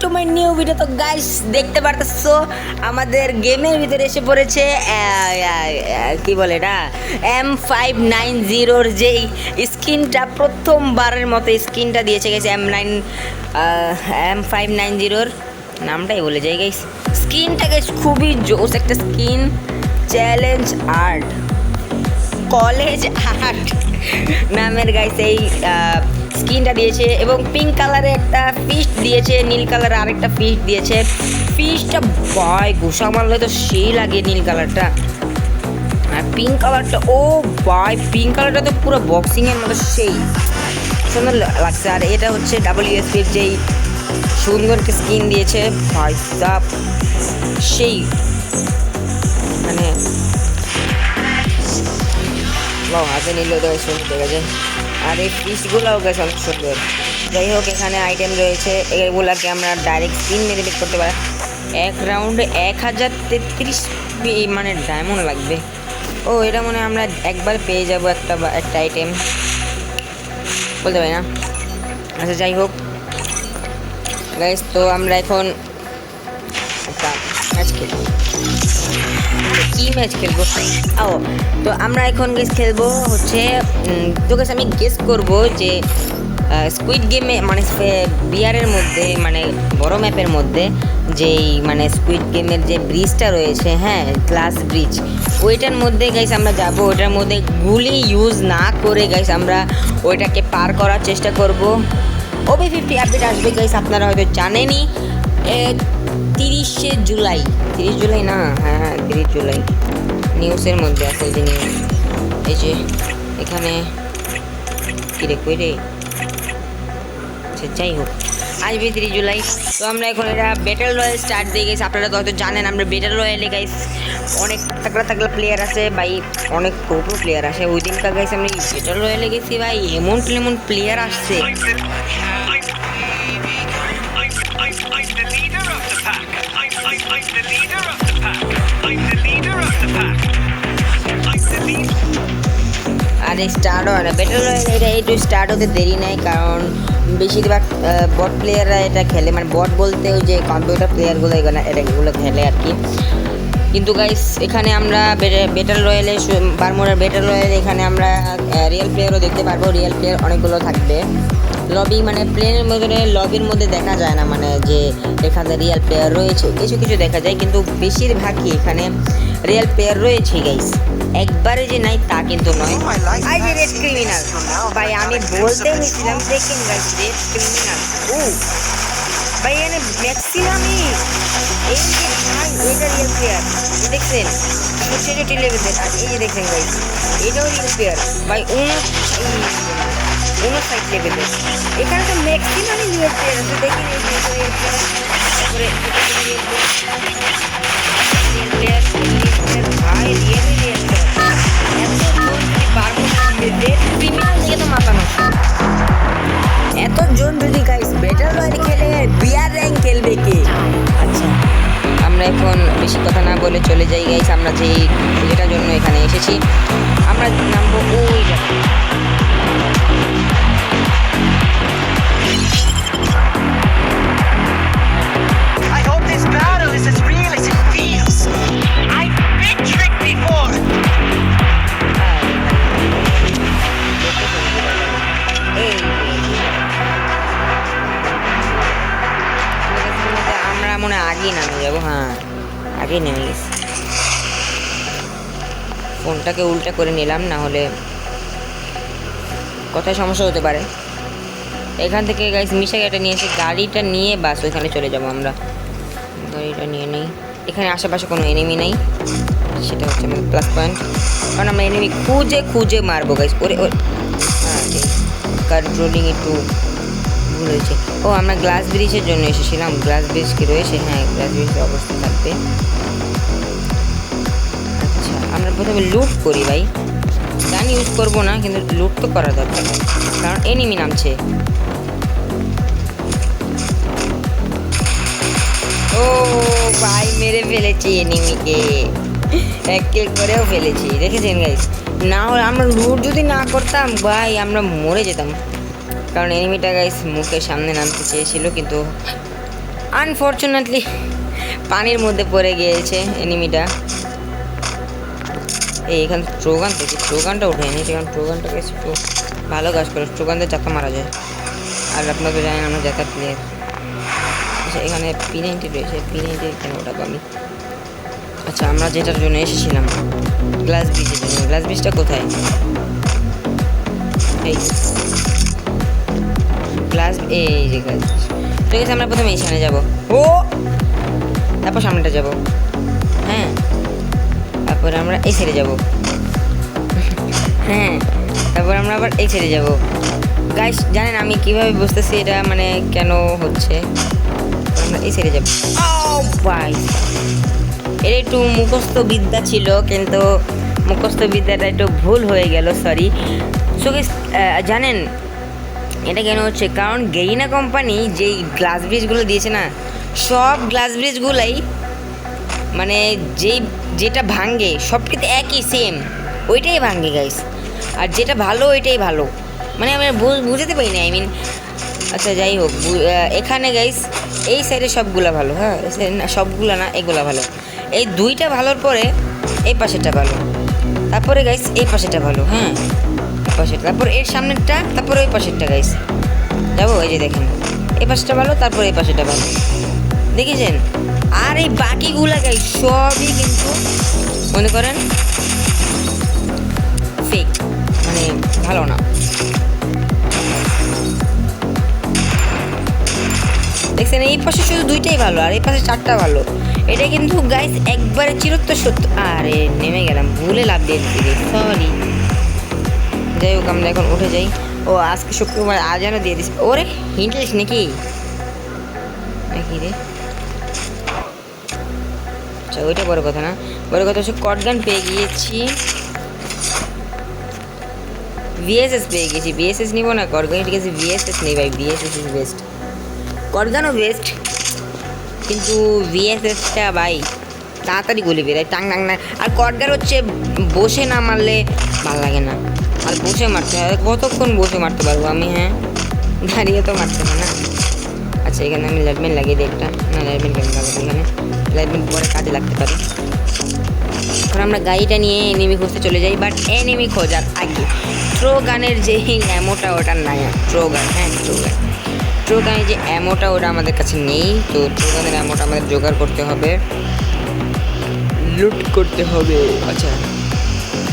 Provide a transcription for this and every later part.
To my new video. তো guys দেখতে পারতেছো আমাদের গেমের ভিতরে এসে পড়েছে কি বলে এটা M590 যেই স্কিনটা প্রথমবারের মতো স্কিনটা দিয়েছে গেছে M590 নামটাই বলে যাই গাইস। স্কিনটা গাইস খুবই জোস একটা skin, challenge art college art নামের গাইস এই স্কিনটা দিয়েছে এবং পিঙ্ক কালারে একটা ফিস্ট দিয়েছে, নীল কালারে আরেকটা ফিস্ট দিয়েছে। ফিস্টটা বাই ঘুষা মারলে তো সেই লাগে নীল কালারটা, আর পিঙ্ক কালারটা ও বাই পিঙ্ক কালারটা তো পুরো বক্সিংয়ের মতো সেই সুন্দর লাগছে। আর এটা হচ্ছে WSPর যেই সুন্দর একটা স্কিন দিয়েছে ভাই সাব, সেই মানে হাতে নিলেও তো সুন্দর দেখা যায়। আর এই পিসগুলোও গেছে অনেক সুন্দর। যাই হোক এখানে আইটেম রয়েছে, এগুলাকে আমরা ডাইরেক্ট স্পিন মেরে বের করতে পারি। এক রাউন্ডে 1033 মানে ডায়মন্ড লাগবে। ও এটা মনে আমরা একবার পেয়ে যাব একটা আইটেম, বলতে পারি না। আচ্ছা যাই হোক গাইস, তো আমরা এখন একটা ম্যাচ খেলবো। কি ম্যাচ খেলবো? ও তো আমরা এখন খেলবো হচ্ছে তো গাইস আমি গেস করব যে স্কুইড গেমে মানে বিয়ারের মধ্যে মানে বড় ম্যাপের মধ্যে যেই মানে স্কুইড গেমের যে ব্রিজটা রয়েছে, হ্যাঁ গ্লাস ব্রিজ, ওইটার মধ্যে গাইস আমরা যাব। ওইটার মধ্যে গুলি ইউজ না করে গাইস আমরা ওইটাকে পার করার চেষ্টা করব। OB50 আপডেট আসবে গাইস, আপনারা হয়তো জানেনই 30 জুলাই না, হ্যাঁ 30 জুলাই নিউজের মধ্যে আছে যে নিউজ, এই যে এখানে কি রে কই রে। যাই হোক আসবে 30 জুলাই। তো আমরা এখন এটা ব্যাটল রয়্যাল স্টার্ট দিয়ে গেছি। আপনারা তো হয়তো জানেন আমরা ব্যাটল রয়্যালে গাইস অনেক তাগড়া প্লেয়ার আছে ভাই, অনেক প্রো প্লেয়ার আসে। ওই দিনকার গাইস আমি ব্যাটল রয়্যালে গেছি ভাই, এমন প্লেয়ার আসছে। আর স্টার্ট হয় না ব্যাটল রয়্যাল, এটা একটু স্টার্ট হতে দেরি নেই, কারণ বেশিরভাগ বট প্লেয়াররা এটা খেলে, মানে বট বলতে ওই যে কম্পিউটার প্লেয়ারগুলো এগুলো খেলে আর কি। কিন্তু গাইস এখানে আমরা ব্যাটল রয়্যালে বারমুডার ব্যাটল রয়্যালে এখানে আমরা রিয়েল প্লেয়ারও দেখতে পারবো। রিয়েল প্লেয়ার অনেকগুলো থাকবে। লবি মানে প্লেনের মধ্যে লবির মধ্যে দেখা যায় না, মানে যে এখানে রিয়েল প্লেয়ার রয়েছে কিছু কিছু দেখা যায়, কিন্তু বেশিরভাগই এখানে রিয়েল প্লেয়ার রয়েছে গাইস। একবারে যে নাই তা কিন্তু নয়। আই যে রেড ক্রিমিনাল ভাই, আমি বলতে নিয়েছিলাম দেখেন গাইস রেড ক্রিমিনাল। ও ভাই এখানে ম্যাক্সিমামই এই যে ভাই এটা রিয়েল প্লেয়ার দেখছেন, ছোট লেভেলের। আর এই যে দেখছেন গাইস এটাও রিয়েল প্লেয়ার ভাই, 59 লেভেলের। এখানে তো ম্যাক্সিমামই রিয়েল প্লেয়ার আছে, দেখেন এই যে রিয়েল প্লেয়ার, তারপরে রিয়েল প্লেয়ার ভাই রিয়েল প্লেয়ার এতজন যদি গাইস ব্যাটল রয়্যাল খেলে বিয়ার র্যাঙ্ক খেলবে কে? আচ্ছা আমরা এখন বেশি কথা না বলে চলে যাই গাইস, আমরা যেটার জন্য এখানে এসেছি আমরা নামবো ওই মনে আগেই নামে যাবো। হ্যাঁ আগেই নেমে গেছি, ফোনটাকে উল্টা করে নিলাম, না হলে কথায় সমস্যা হতে পারে। এখান থেকে গাইস মিশা গাড়িটা নিয়েছি, গাড়িটা নিয়ে বাস ওইখানে চলে যাবো আমরা। গাড়িটা নিয়ে নেই, এখানে আশেপাশে কোনো এনিমি নেই, সেটা হচ্ছে আমাদের প্লাস পয়েন্ট, কারণ আমরা এনিমি খুঁজে মারবো গাইস। ওরে হ্যাঁ কন্ট্রোলিং একটু ভুল হয়েছে। ও আমরা গ্লাস ব্রিজের জন্য এসেছিলাম। গ্লাস ব্রিজ কি রয়েছে? হ্যাঁ গ্লাস ব্রিজের অবস্থা থাকবে। আচ্ছা আমরা প্রথমে লুট করি ভাই, গান ইউজ করবো না, কিন্তু লুট তো করা দরকার কারণ এনিমি নামছে। ও ভাই মেরে ফেলেছি এনিমিকে, এক কিল করেও ফেলেছি, দেখেছেন গাইস। না হলে আমরা লুট যদি না করতাম ভাই আমরা মরে যেতাম, কারণ এনিমিটা গাইস মুখের সামনে নামতে চেয়েছিল কিন্তু আনফর্চুনেটলি পানির মধ্যে পড়ে গিয়েছে এনিমিটা। এই এখান ট্রোগান থেকে ট্রোগানটা উঠে নিয়েছে, কারণ ট্রোগানটাকে একটু ভালো কাজ করে, ট্রোগানদের চাকা মারা যায়। আর আপনারা তো জানেন আমরা যাতায়াত প্লেয়ার। আচ্ছা এখানে P90 রয়েছে, P90 কেন ওটাকে আমি, আচ্ছা আমরা যেটার জন্য এসেছিলাম গ্লাস ব্রিজের জন্য, গ্লাস ব্রিজটা কোথায়? এই গ্লাস, এই যে গ্লাস ব্রিজ। ঠিক আছে আমরা প্রথমে এইখানে যাবো, ও তারপর সামনেটা যাব, হ্যাঁ তারপর আমরা এই ছেড়ে যাব, হ্যাঁ তারপর আমরা আবার এই ছেড়ে যাব। গাইস জানেন আমি কিভাবে বুঝতেছি এটা মানে কেন হচ্ছে? আমরা এই ছেড়ে যাব। ও ভাই এটা একটু মুখস্থ বিদ্যা ছিল, কিন্তু মুখস্থ বিদ্যাটা একটু ভুল হয়ে গেল, সরি। সো গাইস জানেন এটা কেন হচ্ছে? কারণ গেরিনা কোম্পানি যেই গ্লাস ব্রিজগুলো দিয়েছে না, সব গ্লাস ব্রিজগুলাই মানে যেটা ভাঙে সব কিন্তু একই সেম, ওইটাই ভাঙে গাইস। আর যেটা ভালো ওইটাই ভালো, মানে আমি বুঝতে পারি না, আচ্ছা যাই হোক এখানে গাইস এই সাইডে সবগুলা ভালো, হ্যাঁ সবগুলা না এগুলা ভালো, এই দুইটা ভালোর পরে এই পাশেটা ভালো, তারপরে গাইস এই পাশেটা ভালো, হ্যাঁ পাশেটা, তারপর এর সামনেরটা, তারপর ওই পাশেরটা গাইস যাবো। এই যে দেখেন এই পাশেটা ভালো, তারপর এই পাশেটা ভালো, দেখেছেন? আর এই বাকিগুলা গাইস সবই কিন্তু মনে করেন ফেক, মানে ভালো না। দেখছেন এই পাশে শুধু দুইটাই ভালো আর এই পাশে চারটা ভালো, এটা কিন্তু গাইস একবারে চিরত্তর সত্য। আরে নেমে গেলাম, ভুলে লাভ দিয়ে দিচ্ছি, সরি। যাই হোক আমরা এখন উঠে যাই। ও আজকে শুক্রবার, আজানও দিয়ে দিচ্ছি। ওরে হিন্টলিস নাকি রে? আচ্ছা ওইটা বড় কথা না, বড় কথা হচ্ছে কটগান পেয়ে গিয়েছি, ভিএসএস পেয়ে গেছি। ভিএসএস নিব না, কটগান ঠিক আছে, ভিএসএস নেই ভাই, ভিএসএস ইজ বেস্ট। কটগানও বেস্ট, কিন্তু ভিএসএসটা ভাই তাড়াতাড়ি গুলি বেরোয়, টাং টাং না। আর কটগান হচ্ছে বসে না মারলে ভালো লাগে না, আর বসে মারতে হয়। কতক্ষণ বসে মারতে পারবো আমি? হ্যাঁ দাঁড়িয়ে তো মারতে হয় না। আচ্ছা এখানে আমি লাইটম্যান লাগিয়ে দিই একটা, না লাইটম্যান কেন লাগাবো? এখানে লাইটম্যান পরে কাজে লাগতে পারে। এখন আমরা গাড়িটা নিয়ে এনিমি খুঁজতে চলে যাই, বাট এনিমি খোঁজার আগে ট্রোগানের যে অ্যামোটা ওটা নাই, ট্রোগান, হ্যাঁ ট্রোগানের যে অ্যামোটা ওটা আমাদের কাছে নেই, তো ট্রোগানের অ্যামোটা আমাদের জোগাড় করতে হবে, লুট করতে হবে। আচ্ছা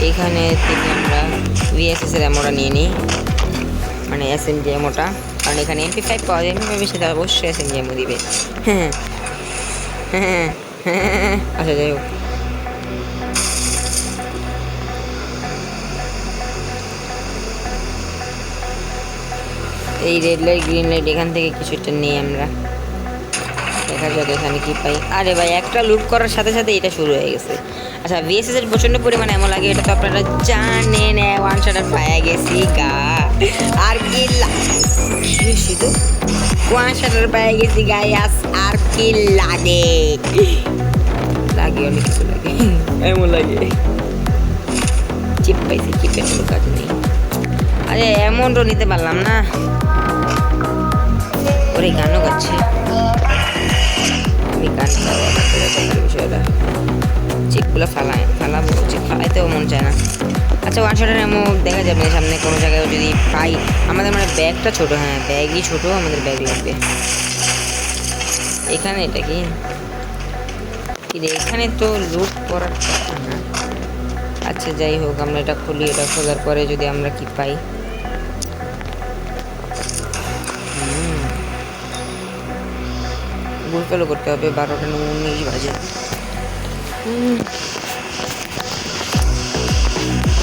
এখানে থেকে আমরা ভিএসএসের অ্যামোটা নিয়ে নিই, মানে এসএমজি অ্যামোটা, কারণ এখানে MP5 পাওয়া যায়, MP5 সাথে অবশ্যই এসএমজি অ্যামো দিবে। হ্যাঁ হ্যাঁ হ্যাঁ আচ্ছা যাই হোক এই রেড লাইট গ্রিন লাইট এখান থেকে কিছুটা নিই আমরা, দেখা যাক এখানে কি পাই। আরে ভাই একটা লুট করার সাথে সাথে এটা শুরু হয়ে গেছে। আচ্ছা ভিএসএস এর প্রচণ্ড পরিমাণে এমন লাগে, এটা তো আপনারা জানেন, ওয়ান শটার পায়ে গেছি গা, আর কি শুধু ওয়ান শটার পায়ে গেছি গায়াস, আর কি লাগে অনেক কিছু লাগে, এমন লাগে। চিপ পাইছি, চিপের কোনো কাজ নেই। আরে এমনও নিতে পারলাম না, ওরে গানও গাচ্ছে, আমি গান বিষয়টা চিপগুলো ফালাবো, চিপ ফালাইতেও মন চায় না। আচ্ছা ওয়ান শটের এমন দেখা যাবে সামনে কোনো জায়গায় যদি পাই। আমাদের মানে ব্যাগটা ছোটো, হ্যাঁ ব্যাগই ছোটো, আমাদের ব্যাগ লাগবে। এখানে এটা কি এখানে তো লুট করার কথা না। আচ্ছা যাই হোক আমরা এটা খুলি, এটা খোলার পরে যদি আমরা কি পাই, গোলফলো করতে হবে, 12:19 বাজে।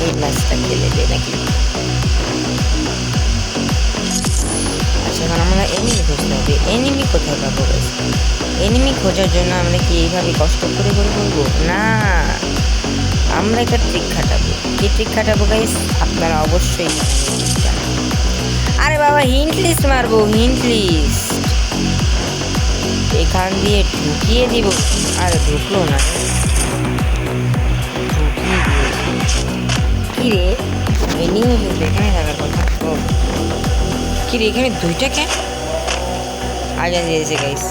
এই ম্যাচটা খেলে দে নাকি? আচ্ছা এখন আমরা এনিমি খুঁজতে হবে, এনিমি কোথায় পাবো? এনিমি খোঁজার জন্য আমরা কি এইভাবে কষ্ট করে করবো না, আমরা একটা ট্রিক খাটাবো। কি ট্রিক খাটাবো গাইস আপনারা অবশ্যই জানেন। আরে বাবা হিন্ট লিস্ট মারবো, হিন্ট লিস্ট এখান দিয়ে ঢুকিয়ে দিব। আরে ঢুকলো না, কি রে এনিমি এখানে থাকার কথা, কি রে এখানে দুইটা কেন আজান দিয়েছে গাইস।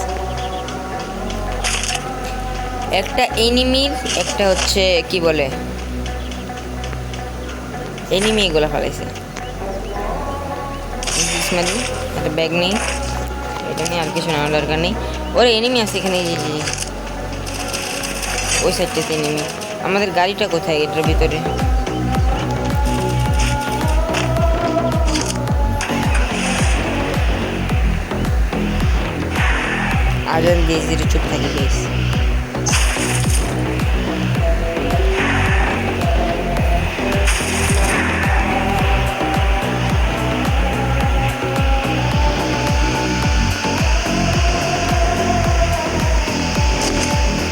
একটা এনিমির একটা হচ্ছে কি বলে এনিমি এগুলো ফেলাইছে। একটা ব্যাগ নেই, এটা নিয়ে আর কিছু নেওয়ার দরকার নেই। ওরে এনিমি আছে এখানে, ওই সাইডটাতে এনিমি। আমাদের গাড়িটা কোথায় এটার ভিতরে? আজান দিয়েছি, চুপ থাকি গাইস।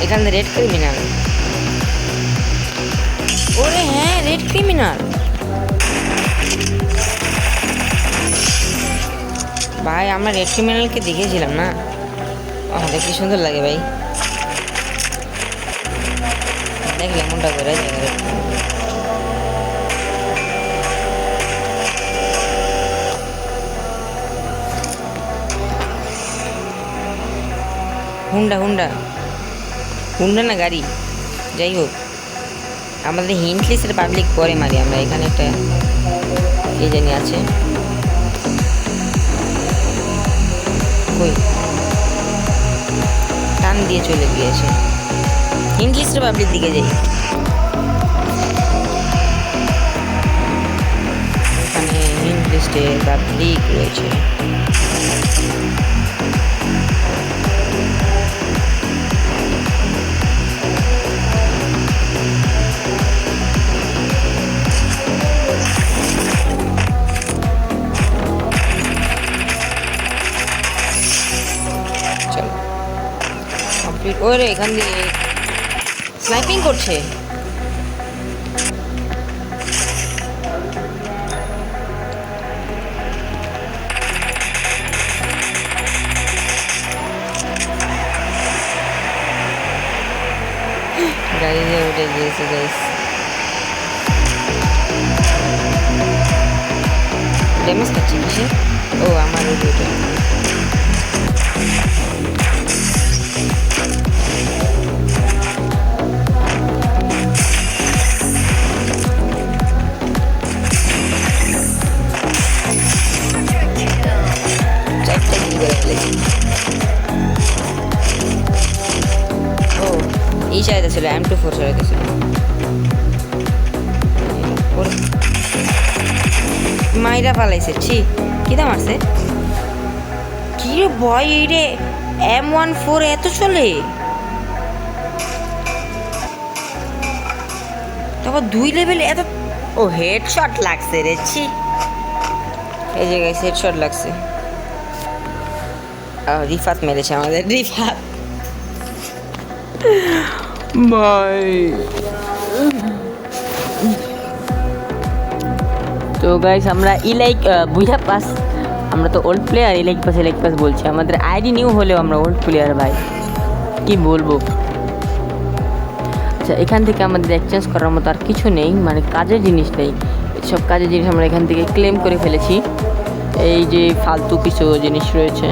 এখানে রেড ক্রিমিনাল। ওরে হ্যাঁ, রেড ক্রিমিনাল ভাই। আমরা রেড ক্রিমিনালকে দেখেছিলাম না? আমাদের কি সুন্দর লাগে ভাই, দেখলে মনটা করে যায়। হুন্ডা হুন্ডা হুন্ডা না গাড়ি, যাই হোক আমাদের হিন্টলিস্টের পাবলিক পরে মারি আমরা। এখানে একটা কে জানি আছে, কই টান দিয়ে চলে গিয়েছে। হিন্টলিস্টের পাবলিক দিকে যাই, এখানে হিন্টলিস্টে পাবলিক রয়েছে। ওরে এখান দিয়ে স্নাইপিং করছে। গাড়িতে উঠে গিয়েছে গাইস। ড্যামেজ খাচ্ছে কিসে? ও আমার উঠে এই চাইতে ছিল, M24 চাইতে ছিল। মাইরা পালাইছে, ছি কি দাম আছে? কি রে ভয়, এই রে M14 এত চলে? তারপর 2 লেভেল এত। ও হেডশট লাগছে রে, ছি। এই যে গাইস হেডশট লাগছে। রিফাত মেরেছে আমাদের, রিফাত ভাই। তো গাইস আমরা ইলাইক বুঝা পাস, আমরা তো ওল্ড প্লেয়ার। ইলাইক পাস বলছি, আমাদের আইডি নিউ হলেও আমরা ওল্ড প্লেয়ার ভাই, কি বলবো। আচ্ছা এখান থেকে আমাদের এক্সচেঞ্জ করার মতো আর কিছু নেই, মানে কাজের জিনিস নেই। সব কাজের জিনিস আমরা এখান থেকে ক্লেম করে ফেলেছি। এই যে ফালতু কিছু জিনিস রয়েছে।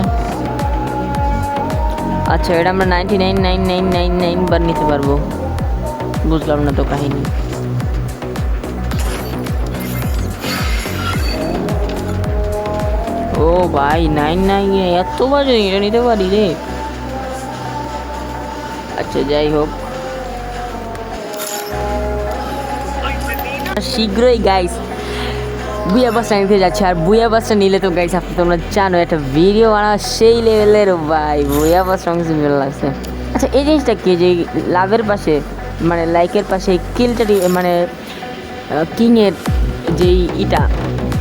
আচ্ছা এটা আমরা 99,999 বার নিতে পারবো, বুঝলাম না তো কাহিনী। ও ভাই 99 এত বাজে এটা নিতে পারি রে। আচ্ছা যাই হোক, শীঘ্রই গাইস বুয়া বাসটা নিতে যাচ্ছে। আর বুয়া বাসটা নিলে তো গাইস আপনি তোমরা জানো একটা ভিডিও বানাও সেই লেভেলের ভাই। বুয়া বাস সঙ্গে ভালো লাগছে। আচ্ছা এই জিনিসটা কি, যে লাভের পাশে মানে লাইকের পাশে কিলটা মানে কিংয়ের যেই ইটা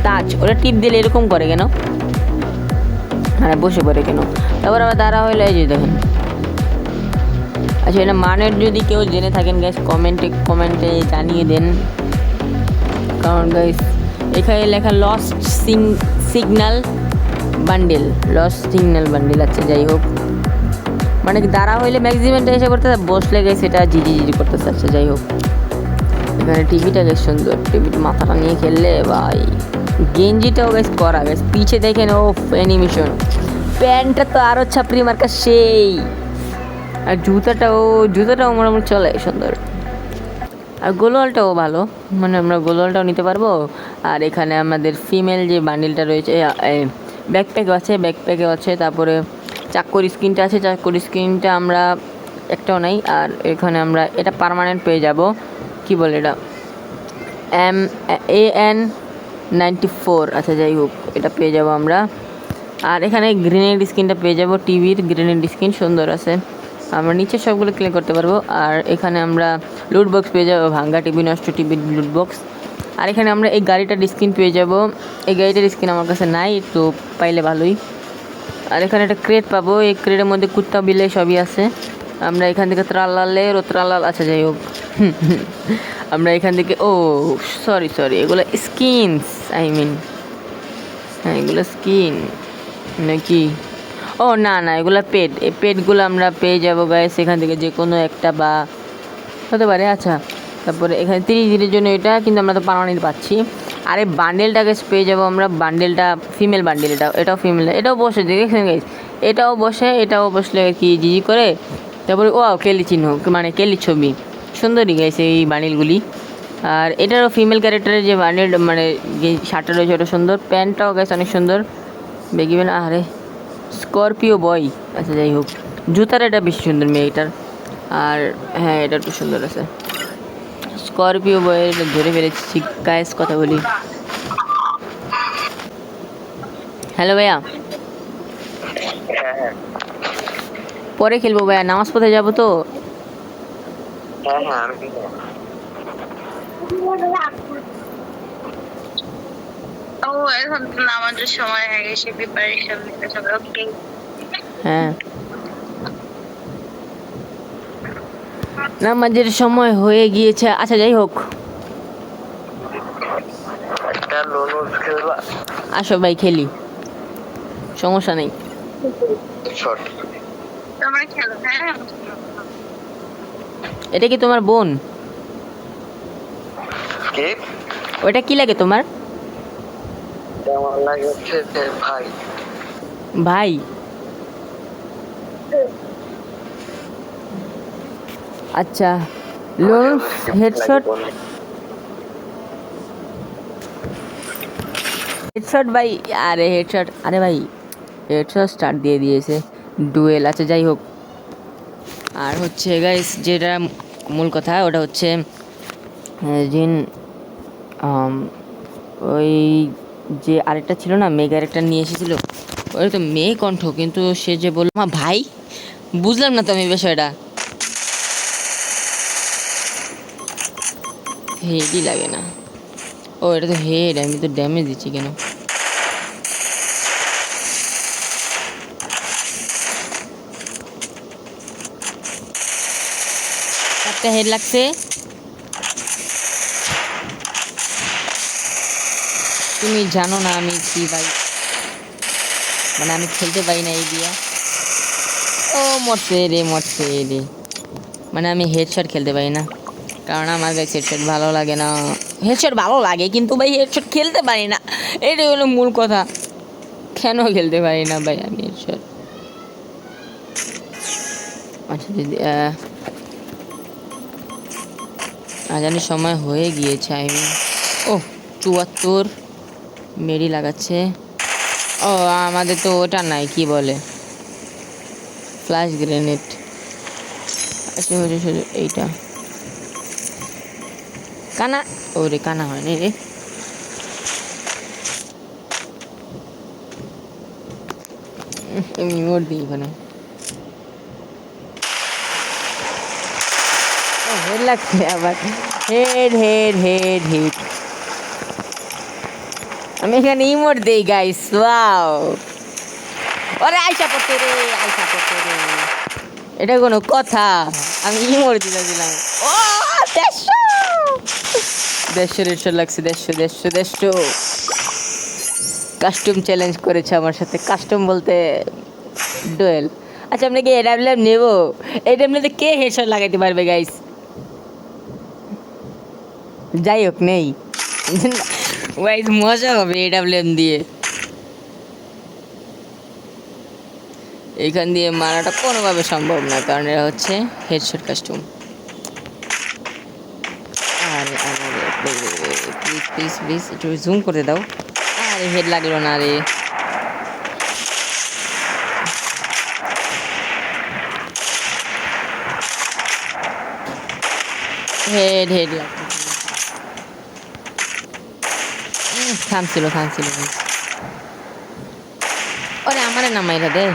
টাচ, ওটা টিপ দিলে এরকম করে কেন? মানে বসে পড়ে কেন? তারপর আবার দাঁড়া হইলে এই যে দেখেন। আচ্ছা এটা মানের যদি কেউ জেনে থাকেন গাইস কমেন্টে জানিয়ে দেন, কারণ গাইস এখানে লেখা লস্ট সিগন্যাল বান্ডেল। আচ্ছা যাই হোক, মানে দাঁড়া হইলে ম্যাক্সিমামটা এসে করতে, বসলে গেছে সেটা জিজি করতেছে। আচ্ছা যাই হোক, এখানে টিভিটা বেশ সুন্দর, টিভিটা মাথাটা নিয়ে খেললে ভাই। গেঞ্জিটাও বেশ করা, বেশ পিছে দেখেন ও অ্যানিমেশন। প্যান্টটা তো আরও ছাপড়ি মার্কা সেই। আর জুতাটাও মোটামুটি চলে সুন্দর। আর গোলওয়ালটাও ভালো, মানে আমরা গোলওয়ালটাও নিতে পারবো। আর এখানে আমাদের ফিমেল যে বান্ডিলটা রয়েছে, ব্যাকপ্যাকে আছে। তারপরে চাক্কর স্ক্রিনটা আছে, চাক্কর স্ক্রিনটা আমরা একটাও নাই। আর এখানে আমরা এটা পার্মানেন্ট পেয়ে যাব, কি বলে এটা, AN94। আচ্ছা যাই হোক, এটা পেয়ে যাব আমরা। আর এখানে গ্রেনেড স্ক্রিনটা পেয়ে যাব, টিভির গ্রেনেড স্ক্রিন সুন্দর আছে। আমরা নিচে সবগুলো ক্লিক করতে পারবো। আর এখানে আমরা লুট বক্স পেয়ে যাবো, ভাঙ্গা টিভি, নষ্ট টিভির লুট বক্স। আর এখানে আমরা এই গাড়িটার স্ক্রিন পেয়ে যাব। এই গাড়িটার স্ক্রিন আমার কাছে নাই, তো পাইলে ভালোই। আর এখানে একটা ক্রেট পাবো, এই ক্রেটের মধ্যে কুত্তা বিলে সবই আছে। আমরা এখান থেকে ত্রালাল, আচ্ছা যাই হোক আমরা এখান থেকে সরি এগুলো স্কিনস, হ্যাঁ এগুলো স্কিন নাকি, না এগুলো পেট। এই পেটগুলো আমরা পেয়ে যাবো গাইস এখান থেকে, যে কোনো একটা বা হতে পারে। আচ্ছা, তারপরে এখানে 30 দিনের জন্য এটা, কিন্তু আমরা তো পার্মানেন্ট পাচ্ছি। আর এই বান্ডেলটাকে পেয়ে যাবো আমরা, বান্ডেলটা ফিমেল বান্ডেল, এটাও ফিমেল, এটাও বসে দেখেছেন গাইস, এটাও বসলে কি জিজি করে। তারপরে কেলি চিহ্ন, মানে কেলি ছবি, সুন্দরই গাইছে এই বান্ডেলগুলি। আর এটারও ফিমেল ক্যারেক্টারের যে বান্ডেল, মানে যে শার্টটা রয়েছে ওটা সুন্দর, প্যান্টটাও গাইছে অনেক সুন্দর। বেগিবেন আরে স্করপিও বয়, আচ্ছা যাই হোক, জুতার এটা বেশি সুন্দর মেয়েটার। আর হ্যাঁ এটা একটু সুন্দর আছে, স্করপিও বয় ধরে ফেলেছি গাইস। কথা বলি, হ্যালো ভাইয়া, পরে খেলবো ভাইয়া, নামাজ পড়তে যাবো তো। এখন নামাজের সময় হয়ে গেছে, প্রিপারেশন নিতে হবে। ওকে, হ্যাঁ নামাজের সময় হয়ে গিয়েছে। আচ্ছা যাই হোক, আসো ভাই খেলি, সমস্যা নেই। তোমরা খেলো। হ্যাঁ, এটা কি তোমার বোন? ওটা কি লাগে তোমার? ভাই আচ্ছা, লোন হেডশট ভাই, আরে ভাই হেডশট স্টার্ট দিয়ে দিয়েছে ডুয়েল। আচ্ছা যাই হোক, আর হচ্ছে গাইস যেটা মূল কথা, ওটা হচ্ছে জিন, ওই যে আরেকটা ছিল না, মেয়ে ক্যারেক্টার নিয়ে এসেছিল, ওই তো মেয়ে কণ্ঠ, কিন্তু সে যে বলল ভাই, বুঝলাম না তো আমি বিষয়টা। হেডই লাগে না, এটা তো হেড, আমি তো ড্যামেজ দিচ্ছি কেন? একটা হেড লাগছে। তুমি জানো না আমি কি ভাই, মানে আমি খেলতে পারি না এই দিয়া। মরছে রে, মানে আমি হেডশট খেলতে পারি না, কারণ আমার কাছে হেডশট ভালো লাগে না। হেডশট ভালো লাগে কিন্তু ভাই হেডশট খেলতে পারি না, এটাই হলো মূল কথা। কেন খেলতে পারি না ভাই আমি হেডশট? আচ্ছা দিদি, আজানের সময় হয়ে গিয়েছে। 74 মেরি লাগাচ্ছে। আমাদের তো ওটা নাই, কি বলে, ফ্ল্যাশ গ্রেনেড। আচ্ছা হচ্ছে এইটা কানা, ওরে কানা হয়নি রে। এমনি মোট দিই ওখানে, হেড লাগছে আবার, হেড। আমি এখানে ইমোট দেই গাইস, ওয়াও, ওরে আইসা পড়তে রে। এটা কোনো কথা? আমি ইমোট দিলাম। দেড়শো দেড়শো লাগছে, দেড়শো। কাস্টম চ্যালেঞ্জ করেছে আমার সাথে, কাস্টম বলতে ডুয়েল। আচ্ছা আমরা কি এডাব্লিউএম নেবো? এডাব্লিউএমতে কে হেডশট লাগাইতে পারবে গাইস? যাই হোক নেই গাইস, মজা হবে এডাব্লিউএম দিয়ে। এইখান দিয়ে মারাটা কোনোভাবে সম্ভব না, কারণ এরা হচ্ছে হেডশট কাস্টম। আরে আরে প্লিজ প্লিজ প্লিজ একটু জুম করে দাও। আরে হেড লাগলো না রে। হেড হেড লাগলো। থামছিল থামছিল। ওরে আমারে নামাইরা দে।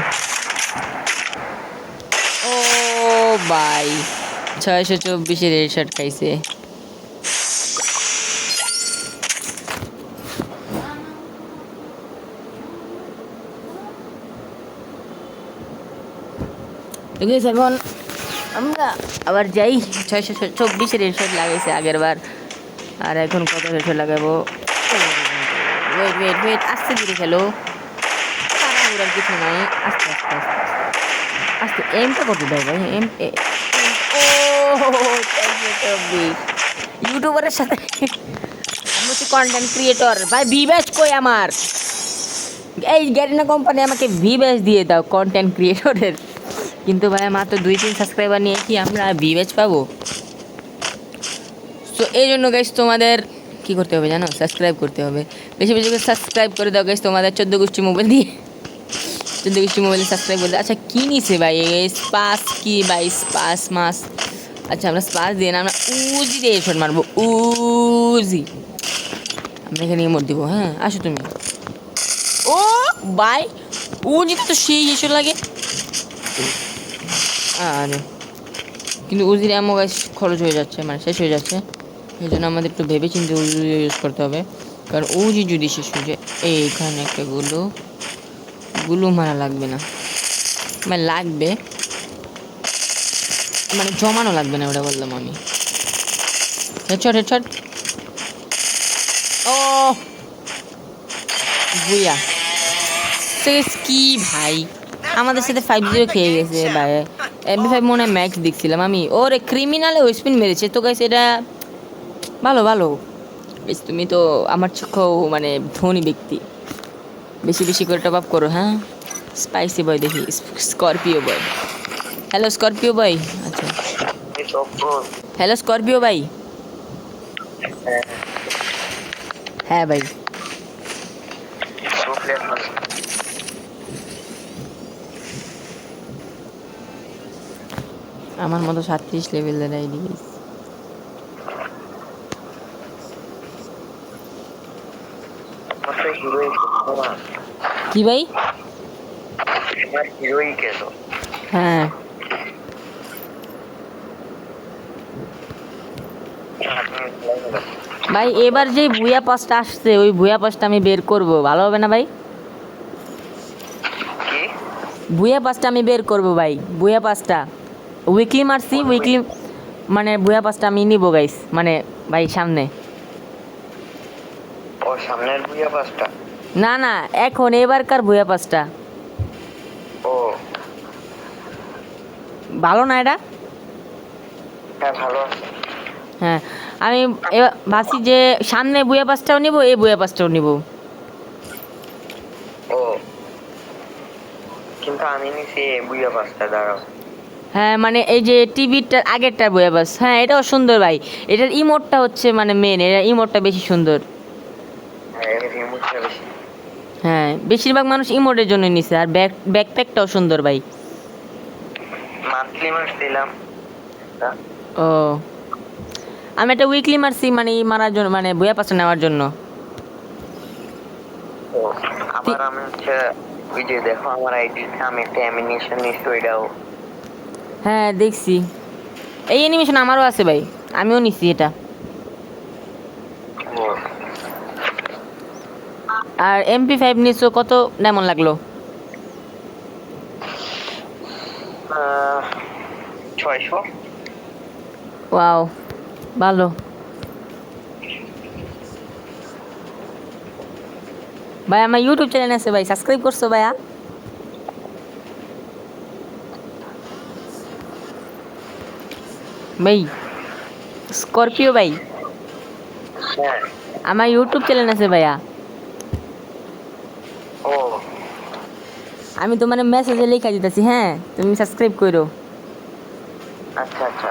ও ভাই 624-এর হেডশট খাইছে। এখন আমরা আবার যাই। 624-এর হেডশট লাগাইছে আগের বার, আর এখন কত হেডশট লাগাবো? ওয়েট ওয়েট ওয়েট, আস্তে ধীরে খেলো, তাড়াহুড়ার কিছু নাই, আস্তে আস্তে আস্তে আস্তে। এমটা কত দাও ভাই? ও 624। ইউটিউবারের সাথে আমি হচ্ছে কন্টেন্ট ক্রিয়েটর ভাই। ভি ব্যাচ কই আমার? এই গ্যারিনা কোম্পানি আমাকে ভি ব্যাচ দিয়ে দাও কন্টেন্ট ক্রিয়েটরের। কিন্তু ভাই মাত্র 2-3 সাবস্ক্রাইবার নিয়ে কি আমরা ভি ব্যাচ পাবো? সো এই জন্য গাইস তোমাদের কী করতে হবে জানো? সাবস্ক্রাইব করতে হবে, বেশি বেশি করে সাবস্ক্রাইব করে দাও গাইস তোমাদের 14 গোষ্ঠী মোবাইল দিয়ে। 14 গোষ্ঠী মোবাইলে সাবস্ক্রাইব করে দাও। আচ্ছা কী নিছে ভাই? স্পাস কি ভাই? স্পাস মাস। আচ্ছা আমরা স্পাস দিয়ে না, আমরা উজি দিয়ে শট মারবো। উজি আমরা এখানে মোট দিব। হ্যাঁ আসো তুমি। ও ভাই উজিতে তো সেই এসে লাগে। আরে কিন্তু উজির এমন গাছ খরচ হয়ে যাচ্ছে, মানে শেষ হয়ে যাচ্ছে। এই জন্য আমাদের একটু ভেবে চিন্তে উজি ইউজ করতে হবে, কারণ উজি যদি শেষ হয়ে যায় এইখানে একটা গুলো মারা লাগবে না, মানে লাগবে, মানে জমানো লাগবে না, ওটা বললাম আমি। Headshot headshot. ও বুইয়া শেষ কি ভাই? আমাদের সাথে 5-0 খেয়ে গেছে ভাই। MP5 মনে হয় ম্যাক্স দেখছিলাম আমি। ওরে ক্রিমিনালে স্পিন মেরেছে তো গাইস, এটা ভালো ভালো। বেশ তুমি তো আমার চোখেও মানে ধনী ব্যক্তি। বেশি বেশি করে টপ আপ করো। হ্যাঁ স্পাইসি বয় দেখি, স্করপিও বয়। হ্যালো স্করপিও বয়। আচ্ছা হ্যালো স্করপিও ভাই। হ্যাঁ ভাই আমার মতো 37 লেভেলের আইডি। কি ভাই? হ্যাঁ ভাই এবার যে ভুয়া পাসটা আসছে ওই ভুয়া পাসটা আমি বের করব, ভালো হবে না ভাই? ভুয়া পাসটা আমি বের করব ভাই। ভুয়া পাসটা উইকলি মারছি, উইকলি মানে ভুয়া পাসটা আমি নিব গাইস, মানে ভাই সামনে। ও সামনের ভুয়া পাসটা? না না এখন এবারকার ভুয়া পাসটা। ও ভালো না এটা? হ্যাঁ ভালো আছে। হ্যাঁ আমি এবার ভাবছি যে সামনে ভুয়া পাসটাও নিব, এই ভুয়া পাসটাও নিব। ও কিন্তু আমি নিছি ভুয়া পাসটা, দাঁড়াও। হ্যাঁ মানে এই যে টিভিটার আগেরটার ভুয়া পাস, হ্যাঁ এটাও সুন্দর ভাই। এটার ইমোটটা হচ্ছে মানে মেন, এটার ইমোটটা বেশি সুন্দর। হ্যাঁ এর রিমোটটা বেশি। হ্যাঁ বেশিরভাগ মানুষ ইমোটের জন্য নিছে, আর ব্যাকপ্যাকটাও সুন্দর ভাই। মান্থলি মারছিলাম। ও আমি একটা উইকলি মারছি, মানে মারার জন্য, মানে ভুয়া পাসটা নেওয়ার জন্য। ও আবার আমি হচ্ছে ওই যে দেখো আমার আইডিতে আমি একটা অ্যামিনেশন নিছি, ওইটাও। হ্যাঁ দেখছি, এই অ্যানিমেশন আমারও আছে ভাই, আমিও নিছি এটা। ও আর MP5 নিছো, কত কেমন লাগলো? 600। ওয়াও ভালো ভাই। আমার ইউটিউব চ্যানেল আছে ভাই, সাবস্ক্রাইব করছো ভাইয়া? ভাই স্করপিও ভাই হ্যাঁ আমার ইউটিউব চ্যানেল আছে ভাইয়া। ও আমি তোমার মেসেজে লিখা দিতেছি, হ্যাঁ তুমি সাবস্ক্রাইব করো। আচ্ছা আচ্ছা।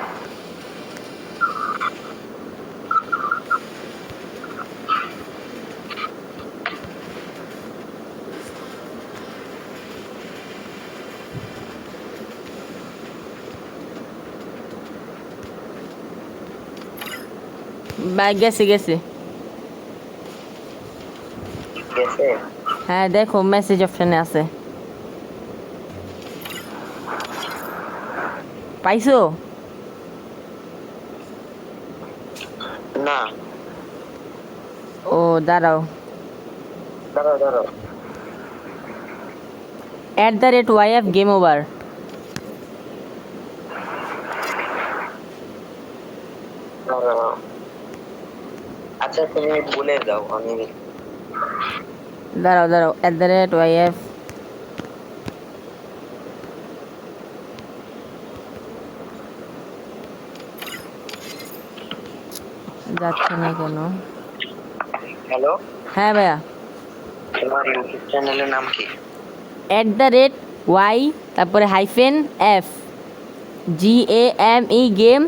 ভাই গেছে গেছে। গেছে? হ্যাঁ দেখো মেসেজ অপশনে আছে, পাইছো? না, ও দাঁড়াও, দাঁড়াও দাঁড়াও। @YF game over. দাঁড়াও। আচ্ছা তুমি বলে দাও, আমি দাঁড়াও দাঁড়াও, @YF যাচ্ছে না কেন? হ্যালো, হ্যাঁ ভাইয়া, তোমার ইউটিউব চ্যানেলের নাম কি? @Y তারপরে -F GAME গেম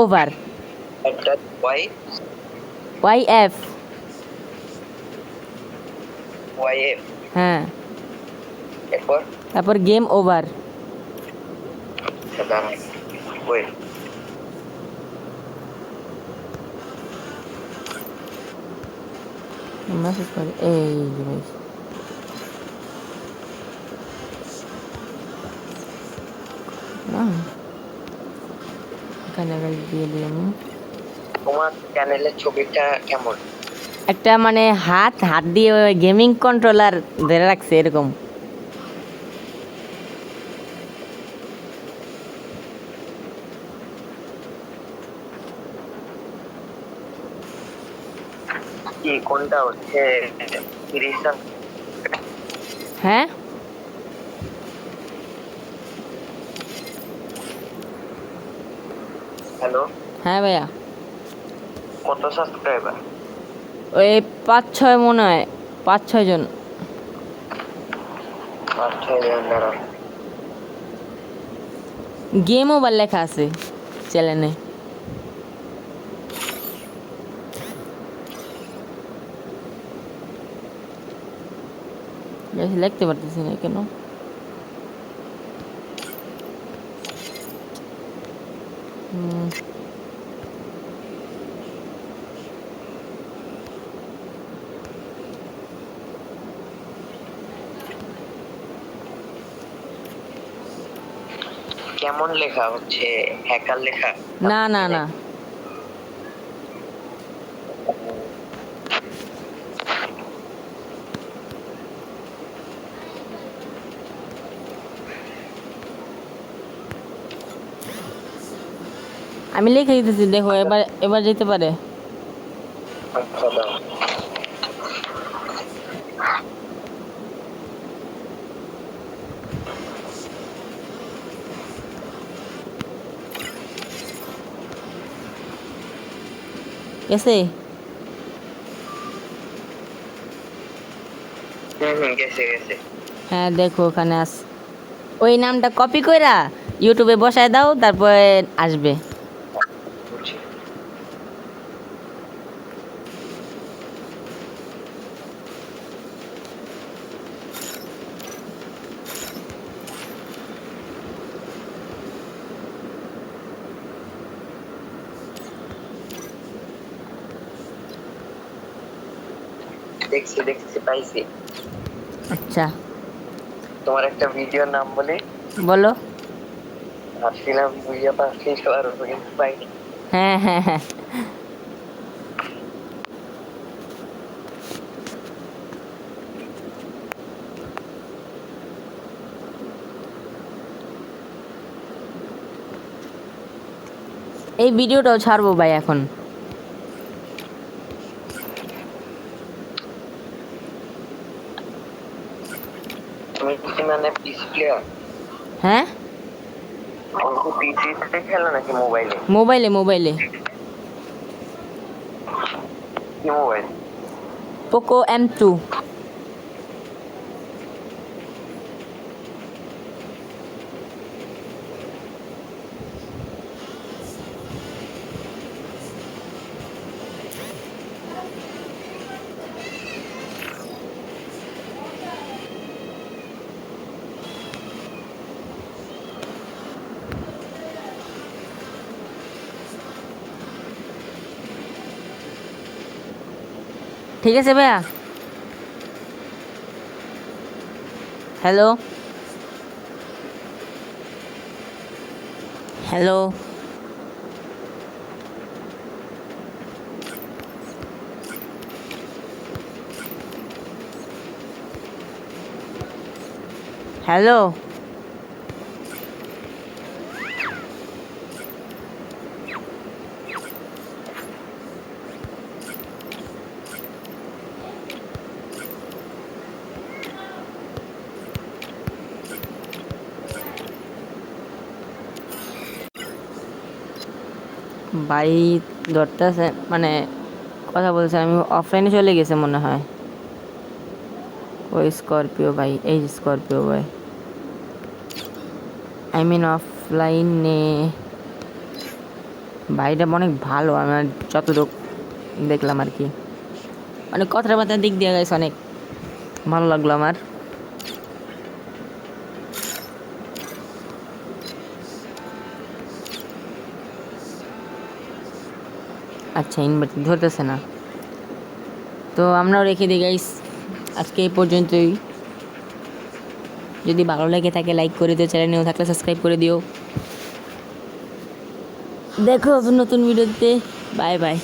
ওভার, একটা ওয়াই YF। Y F. হ্যাঁ এরপর তারপর গেম ওভার। দাঁড়াও, ওয়েট। মেসেজ করে এই যে ভাই, না এখানে গাইজ দিয়ে দিই আমি। তোমার চ্যানেলের ছবিটা কেমন? একটা মানে হাত হাত দিয়ে গেমিং কন্ট্রোলার ধরে রাখছে এরকম। কি কোনটা হচ্ছে? রিসার্চ? হ্যাঁ হ্যালো, হ্যাঁ ভাইয়া, কত সাবস্ক্রাইবার? ওই 5-6 মনে হয়, 5-6 জন। 5-6 জন। দাঁড়াও, গেম ওভার লেখা আছে চ্যানেলে। বেশি লিখতে পারতেছি না কেন? কেমন লেখা হচ্ছে? হ্যাকার লেখা? না না না, আমি লিখে দিতেছি, দেখো এবার এবার যেতে পারে। আচ্ছা দাও। গেছে? গেছে গেছে। হ্যাঁ দেখো ওখানে আস, ওই নামটা কপি কইরা ইউটিউবে বসায় দাও, তারপরে আসবে। বুঝছি। দেখছি দেখছি, পাইছি। আচ্ছা তোমার একটা ভিডিওর নাম বলি। বলো। ভাবছিলাম বুঝিয়ে পাচ্ছি সবার কিন্তু পাইনি। হ্যাঁ হ্যাঁ হ্যাঁ, এই ভিডিওটাও ছাড়বো ভাই এখন। তুমি কি মানে পিসি প্লেয়ার? হ্যাঁ পিসিতে খেলো নাকি মোবাইলে? মোবাইলে মোবাইলে, কি মোবাইল? Poco M2। ঠিক আছে ভাইয়া। হ্যালো হ্যালো হ্যালো ভাই ধরতেছে, মানে কথা বলছে, আমি অফলাইনে চলে গেছে মনে হয়। ওই স্করপিও ভাই, এই স্করপিও ভাই, আই মিন অফলাইনে। ভাইটা অনেক ভালো, আমার যতটুকু দেখলাম আর কি, মানে কথাবার্তার দিক দিয়ে গেছে, অনেক ভালো লাগলো আমার। আচ্ছা, ইনভার্টার ধরতেছে না, তো আমরাও রেখে দিই গাইস, আজকে এই পর্যন্তই। যদি ভালো লেগে থাকে লাইক করে দিও, চ্যানেল নিয়েও থাকলে সাবস্ক্রাইব করে দিও। দেখো নতুন ভিডিওতে, বাই বাই।